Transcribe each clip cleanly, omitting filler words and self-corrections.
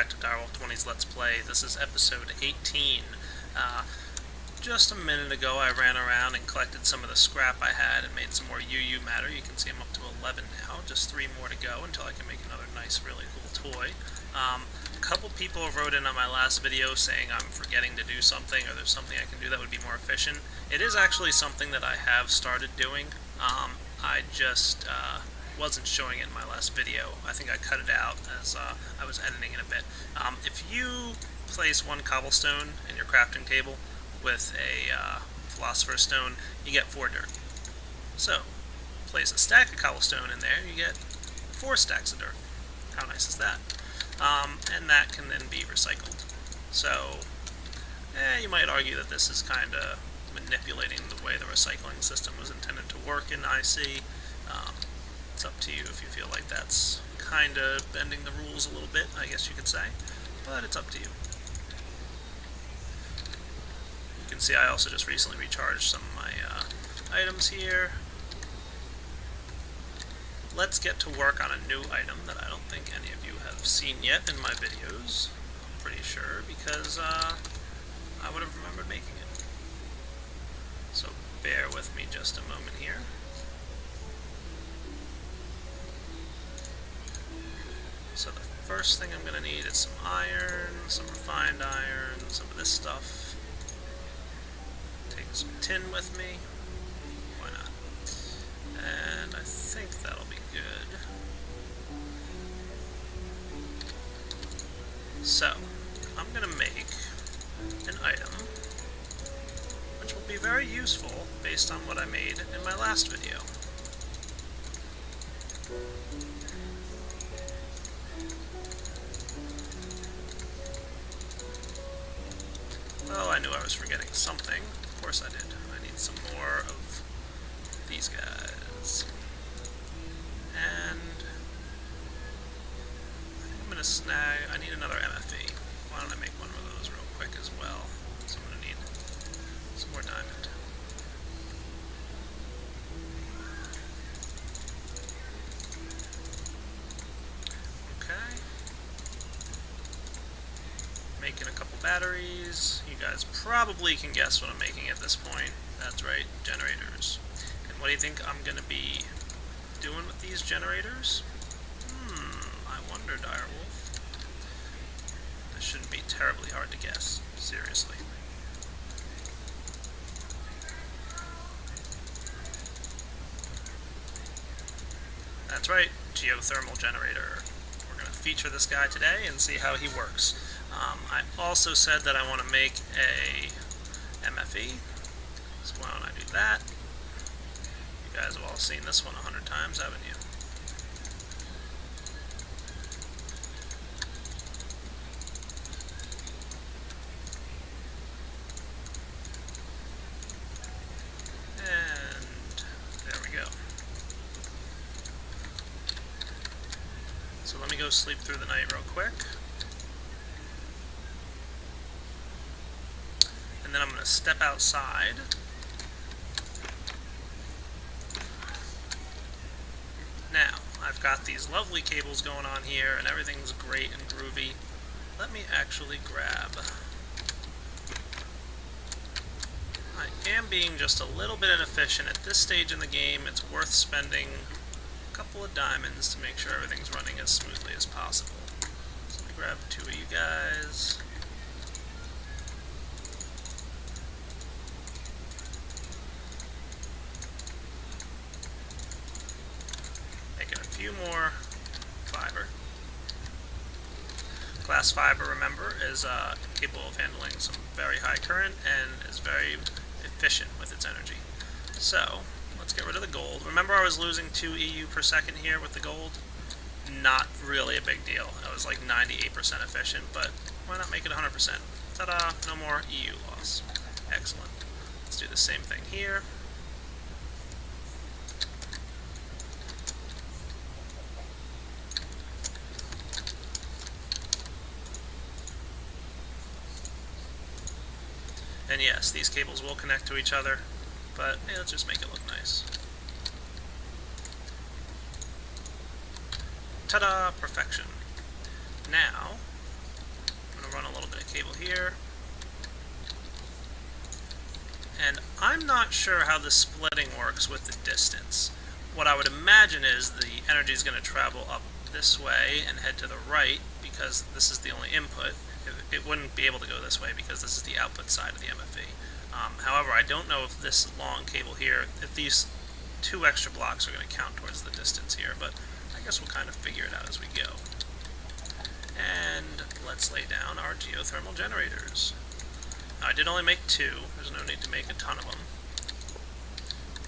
back to Direwolf20's Let's Play. This is episode 18. Just a minute ago I ran around and collected some of the scrap I had and made some more UU matter. You can see I'm up to 11 now, just 3 more to go until I can make another nice, really cool toy. A couple people wrote in on my last video saying I'm forgetting to do something, or there's something I can do that would be more efficient. It is actually something that I have started doing. I just wasn't showing it in my last video. I think I cut it out as I was editing it a bit. If you place 1 cobblestone in your crafting table with a philosopher's stone, you get 4 dirt. So, place a stack of cobblestone in there, you get 4 stacks of dirt. How nice is that? And that can then be recycled. So, you might argue that this is kind of manipulating the way the recycling system was intended to work in IC. It's up to you if you feel like that's kind of bending the rules a little bit, I guess you could say. But it's up to you. You can see I also just recently recharged some of my items here. Let's get to work on a new item that I don't think any of you have seen yet in my videos. I'm pretty sure, because I would have remembered making it. So bear with me just a moment here. So the first thing I'm going to need is some iron, some refined iron, some of this stuff. Take some tin with me. Why not? And I think that'll be good. So, I'm going to make an item which will be very useful based on what I made in my last video. Oh, I knew I was forgetting something. Of course I did. I need some more of these guys. And I think I'm going to snag... I need another MFE. Why don't I make one of those real quick as well? So I'm going to need some more diamond. Okay. Making a couple batteries. You guys probably can guess what I'm making at this point. That's right, generators. And what do you think I'm going to be doing with these generators? I wonder, Direwolf. This shouldn't be terribly hard to guess. Seriously. That's right, geothermal generator. We're going to feature this guy today and see how he works. I also said that I want to make a MFE, so why don't I do that? You guys have all seen this one 100 times, haven't you? And there we go. So let me go sleep through the night real quick. And then I'm going to step outside. Now, I've got these lovely cables going on here, and everything's great and groovy. Let me actually grab... I am being just a little bit inefficient. At this stage in the game, it's worth spending a couple of diamonds to make sure everything's running as smoothly as possible. So let me grab 2 of you guys. A few more fiber. Glass fiber, remember, is capable of handling some very high current and is very efficient with its energy. So, let's get rid of the gold. Remember I was losing 2 EU per second here with the gold? Not really a big deal. I was like 98% efficient, but why not make it 100%? Ta-da! No more EU loss. Excellent. Let's do the same thing here. And yes, these cables will connect to each other, but let's just make it look nice. Ta-da! Perfection. Now, not sure how the splitting works with the distance. What I would imagine is the energy is going to travel up this way and head to the right because this is the only input. It wouldn't be able to go this way because this is the output side of the MFE. However, I don't know if this long cable here, if these 2 extra blocks are going to count towards the distance here, but I guess we'll kind of figure it out as we go. And let's lay down our geothermal generators. I did only make 2, there's no need to make a ton of them.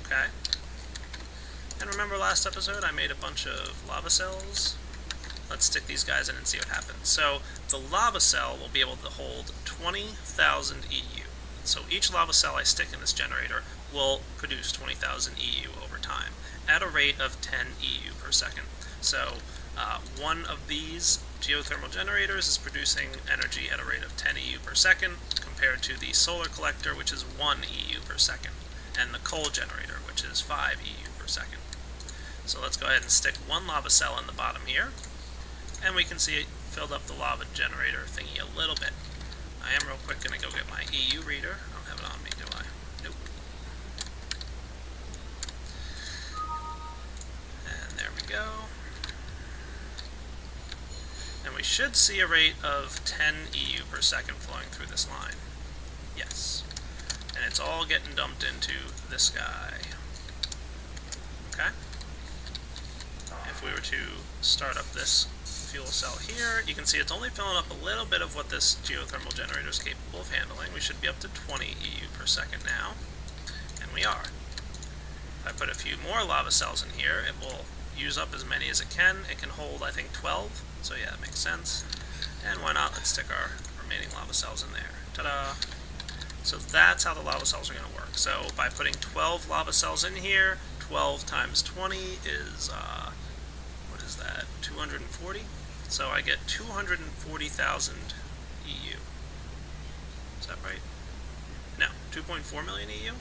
Okay. And remember last episode I made a bunch of lava cells? Let's stick these guys in and see what happens. So the lava cell will be able to hold 20,000 EU. So each lava cell I stick in this generator will produce 20,000 EU over time at a rate of 10 EU per second. So one of these geothermal generators is producing energy at a rate of 10 EU per second compared to the solar collector, which is 1 EU per second, and the coal generator, which is 5 EU per second. So let's go ahead and stick 1 lava cell in the bottom here, and we can see it filled up the lava generator thingy a little bit. I am real quick going to go get my EU reader. I don't have it on me, do I? Nope. And there we go. And we should see a rate of 10 EU per second flowing through this line. Yes. And it's all getting dumped into this guy. Okay? If we were to start up this fuel cell here, you can see it's only filling up a little bit of what this geothermal generator is capable of handling. We should be up to 20 EU per second now, and we are. If I put a few more lava cells in here, it will use up as many as it can. It can hold, I think, 12, so yeah, that makes sense. And why not? Let's stick our remaining lava cells in there. Ta-da! So that's how the lava cells are going to work. So by putting 12 lava cells in here, 12 times 20 is, what is that, 240? So I get 240,000 EU. Is that right? No, 2.4 million EU?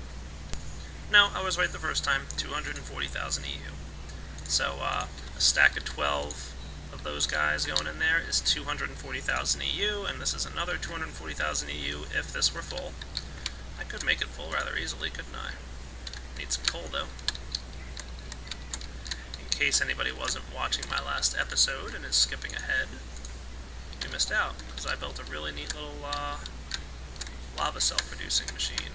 No, I was right the first time, 240,000 EU. So a stack of 12 of those guys going in there is 240,000 EU, and this is another 240,000 EU if this were full. I could make it full rather easily, couldn't I? Need some coal, though. In case anybody wasn't watching my last episode and is skipping ahead, you missed out, because I built a really neat little lava cell producing machine.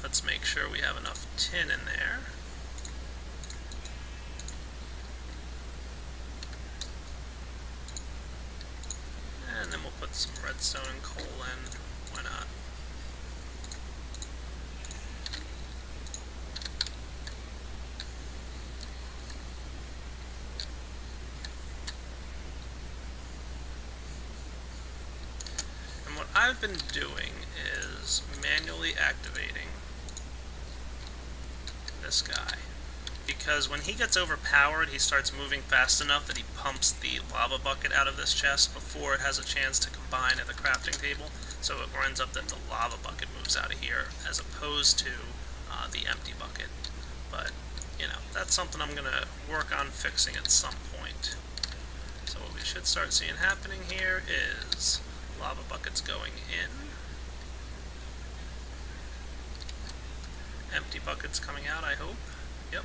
Let's make sure we have enough tin in there. And then we'll put some redstone and coal in. Why not? And what I've been doing is manually activating this guy. Because when he gets overpowered, he starts moving fast enough that he pumps the lava bucket out of this chest before it has a chance to combine at the crafting table. So it ends up that the lava bucket moves out of here, as opposed to the empty bucket. But, you know, that's something I'm going to work on fixing at some point. So what we should start seeing happening here is lava buckets going in, empty buckets coming out, I hope. Yep.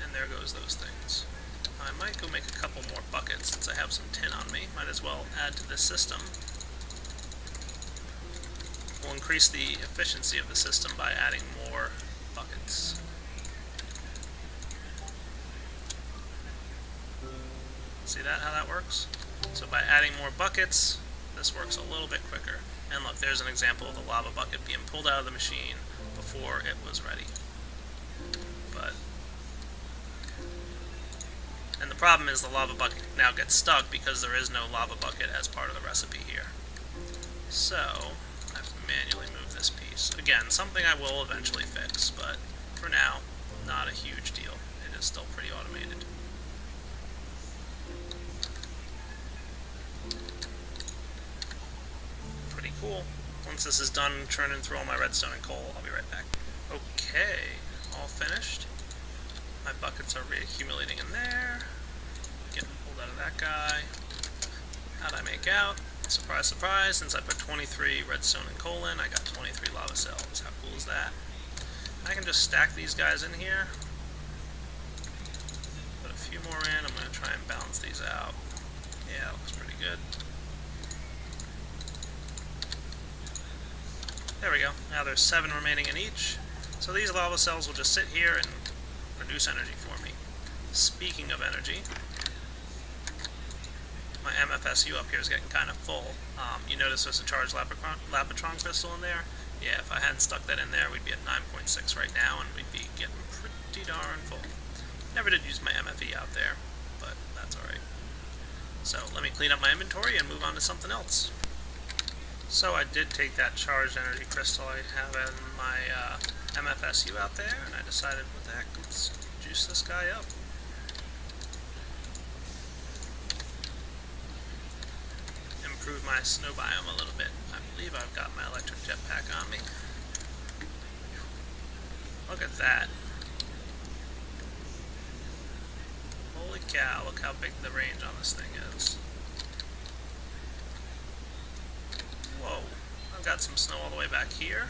And there goes those things. I might go make a couple more buckets since I have some tin on me. Might as well add to this system. We'll increase the efficiency of the system by adding more buckets. See that, how that works? So by adding more buckets, this works a little bit quicker. And look, there's an example of the lava bucket being pulled out of the machine before it was ready. And the problem is the lava bucket now gets stuck because there is no lava bucket as part of the recipe here. So, I have to manually move this piece. Again, something I will eventually fix, but for now, not a huge deal. It is still pretty automated. Pretty cool. Once this is done churning through all my redstone and coal, I'll be right back. Okay, all finished. My buckets are reaccumulating in there. Getting pulled out of that guy. How'd I make out? Surprise, surprise, since I put 23 redstone and coal in, I got 23 lava cells. How cool is that? I can just stack these guys in here. Put a few more in. I'm going to try and balance these out. Yeah, that looks pretty good. There we go. Now there's 7 remaining in each. So these lava cells will just sit here and produce energy for me. Speaking of energy, my MFSU up here is getting kind of full. You notice there's a charged Lapitron crystal in there? Yeah, if I hadn't stuck that in there, we'd be at 9.6 right now, and we'd be getting pretty darn full. Never did use my MFE out there, but that's alright. So let me clean up my inventory and move on to something else. So I did take that charged energy crystal I have in my MFSU out there, and I decided, what the heck, let's juice this guy up. Improve my snow biome a little bit. I believe I've got my electric jetpack on me. Look at that. Holy cow, look how big the range on this thing is. Whoa, I've got some snow all the way back here.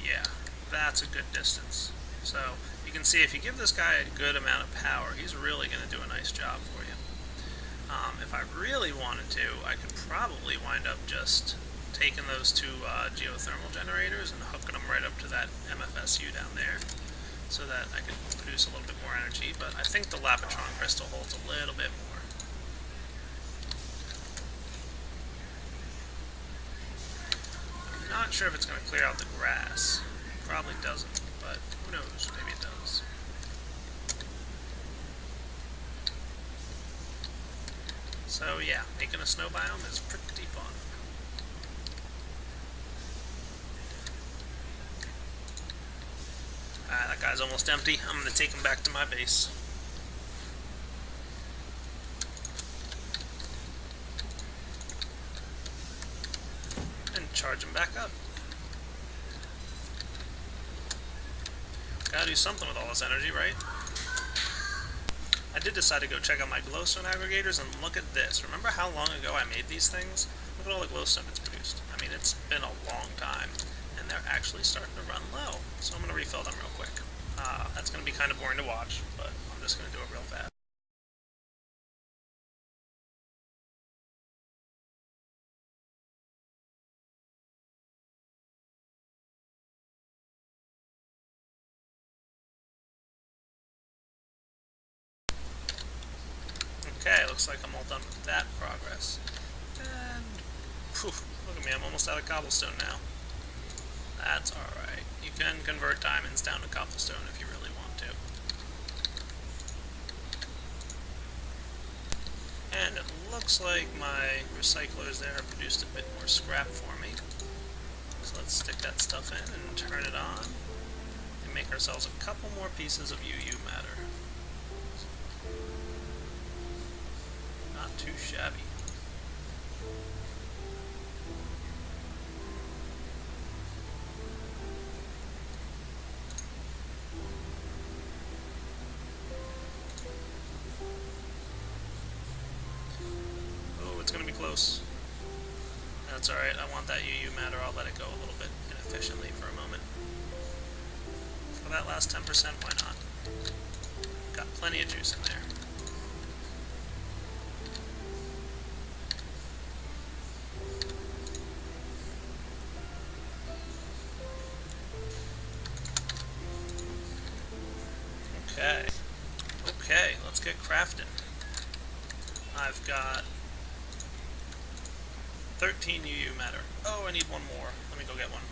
Yeah, that's a good distance. So you can see if you give this guy a good amount of power, he's really going to do a nice job for you. If I really wanted to, I could probably wind up just taking those 2 geothermal generators and hooking them right up to that MFSU down there, so that I could produce a little bit more energy, but I think the Lapitron crystal holds a little bit more. I'm not sure if it's going to clear out the grass. It probably doesn't, but who knows, maybe it does. So yeah, making a snow biome is pretty fun. That guy's almost empty. I'm going to take him back to my base. And charge him back up. Gotta do something with all this energy, right? I did decide to go check out my glowstone aggregators, and look at this. Remember how long ago I made these things? Look at all the glowstone it's produced. I mean, it's been a long time, and they're actually starting to run low. So I'm going to refill them real quick. That's going to be kind of boring to watch, but I'm just going to do it real fast. Okay, looks like I'm all done with that progress. And, phew, look at me, I'm almost out of cobblestone now. That's alright. You can convert diamonds down to cobblestone if you really want to. And it looks like my recyclers there have produced a bit more scrap for me. So let's stick that stuff in and turn it on. And make ourselves a couple more pieces of UU matter. Not too shabby. Oh, it's going to be close. That's alright, I want that UU matter, I'll let it go a little bit inefficiently for a moment. For that last 10%, why not? Got plenty of juice in there. Okay, let's get crafting. I've got 13 UU matter. Oh, I need one more. Let me go get one.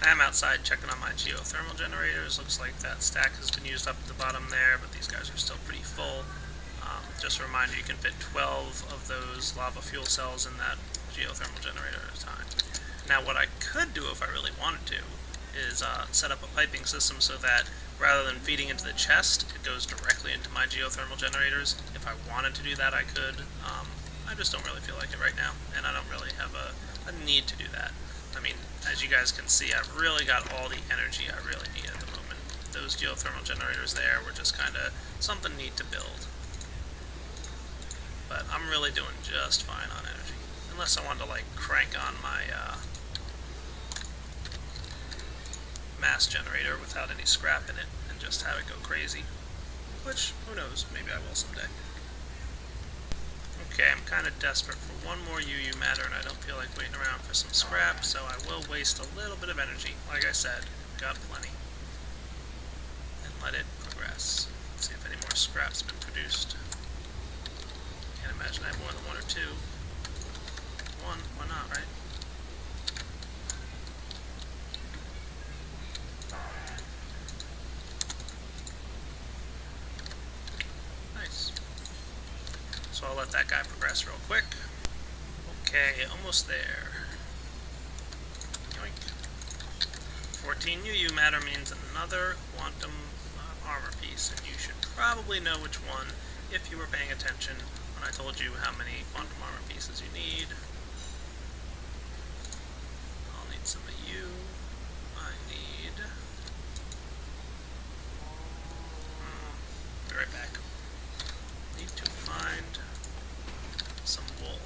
I am outside checking on my geothermal generators. Looks like that stack has been used up at the bottom there, but these guys are still pretty full. Just a reminder, you can fit 12 of those lava fuel cells in that geothermal generator at a time. Now, what I could do if I really wanted to is set up a piping system so that rather than feeding into the chest, it goes directly into my geothermal generators. If I wanted to do that, I could. I just don't really feel like it right now, and I don't really have a need to do that. I mean, as you guys can see, I've really got all the energy I really need at the moment. those geothermal generators there were just kind of something neat to build. But I'm really doing just fine on energy. Unless I wanted to, like, crank on my mass generator without any scrap in it and just have it go crazy. Which, who knows, maybe I will someday. Okay, I'm kind of desperate for one more UU matter, and I don't feel like waiting around for some scrap, so I will waste a little bit of energy. Like I said, got plenty. And let it progress. Let's see if any more scrap's been produced. Can't imagine I have more than one or two. One, why not, right? Nice. So I'll let that guy progress real quick. Okay, almost there. Yoink. 14 UU matter means another quantum armor piece, and you should probably know which one if you were paying attention when I told you how many quantum armor pieces you need. I'll need some of you. I need... be right back. Need to find some wool.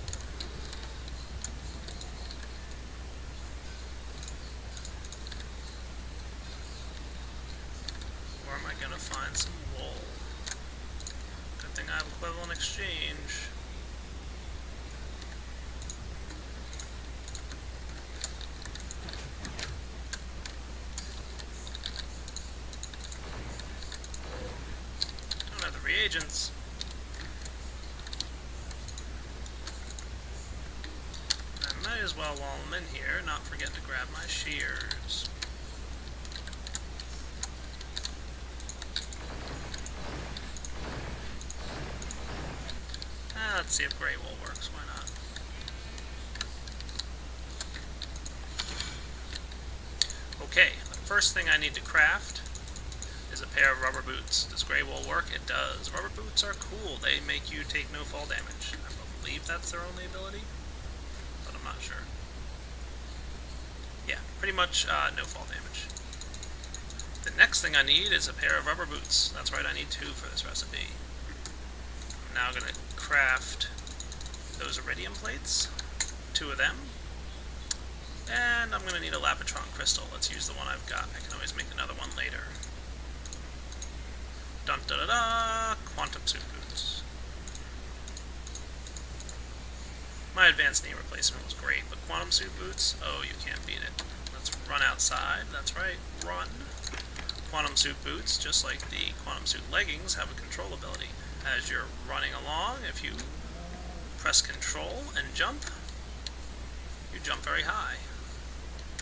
Where am I going to find some wool? Good thing I have equivalent exchange. I don't have the reagents. I might as well, while I'm in here, not forget to grab my shears. Let's see if gray wool works, why not? Okay, the first thing I need to craft is a pair of rubber boots. Does gray wool work? It does. Rubber boots are cool. They make you take no fall damage. I believe that's their only ability, but I'm not sure. Yeah, pretty much no fall damage. The next thing I need is a pair of rubber boots. That's right, I need 2 for this recipe. I'm now going to craft those iridium plates, 2 of them, and I'm going to need a Lapitron crystal. Let's use the one I've got. I can always make another one later. Dun da da da! Quantum suit boots. My advanced knee replacement was great, but quantum suit boots, oh, you can't beat it. Let's run outside. That's right, run. Quantum suit boots, just like the quantum suit leggings, have a control ability. As you're running along, if you press control and jump, you jump very high.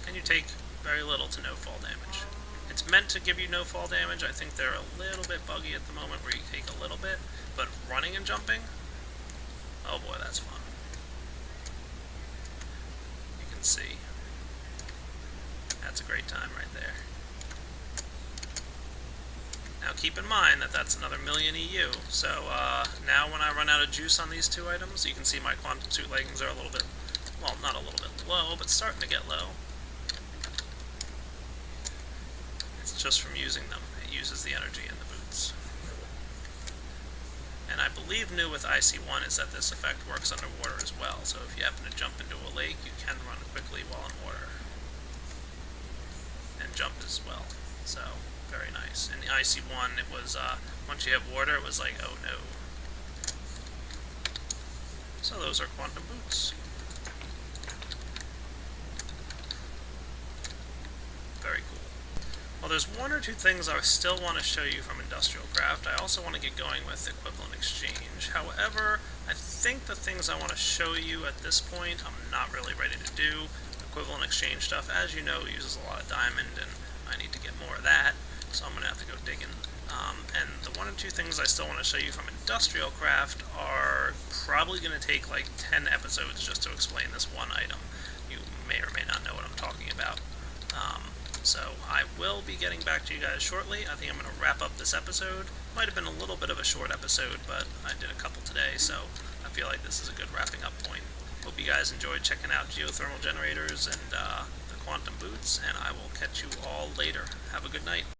And you take very little to no fall damage. It's meant to give you no fall damage. I think they're a little bit buggy at the moment where you take a little bit, but running and jumping, oh boy, that's fun. You can see. That's a great time right there. Now keep in mind that that's another million EU, so now when I run out of juice on these 2 items, you can see my quantum suit leggings are a little bit, well, not a little bit low, but starting to get low. It's just from using them. It uses the energy in the boots. And I believe new with IC1 is that this effect works underwater as well, so if you happen to jump into a lake, you can run quickly while in water. And jump as well, so very nice. In the IC1, it was, once you have water, it was like, oh no. So those are quantum boots. Very cool. Well, there's 1 or 2 things I still want to show you from Industrial Craft. I also want to get going with equivalent exchange. However, I think the things I want to show you at this point, I'm not really ready to do. Equivalent exchange stuff, as you know, uses a lot of diamond, and I need to get more of that. So I'm going to have to go digging. And the 1 or 2 things I still want to show you from Industrial Craft are probably going to take like 10 episodes just to explain this one item. You may or may not know what I'm talking about. So I will be getting back to you guys shortly. I think I'm going to wrap up this episode. Might have been a little bit of a short episode, but I did a couple today, so I feel like this is a good wrapping up point. Hope you guys enjoyed checking out geothermal generators and the quantum boots, and I will catch you all later. Have a good night.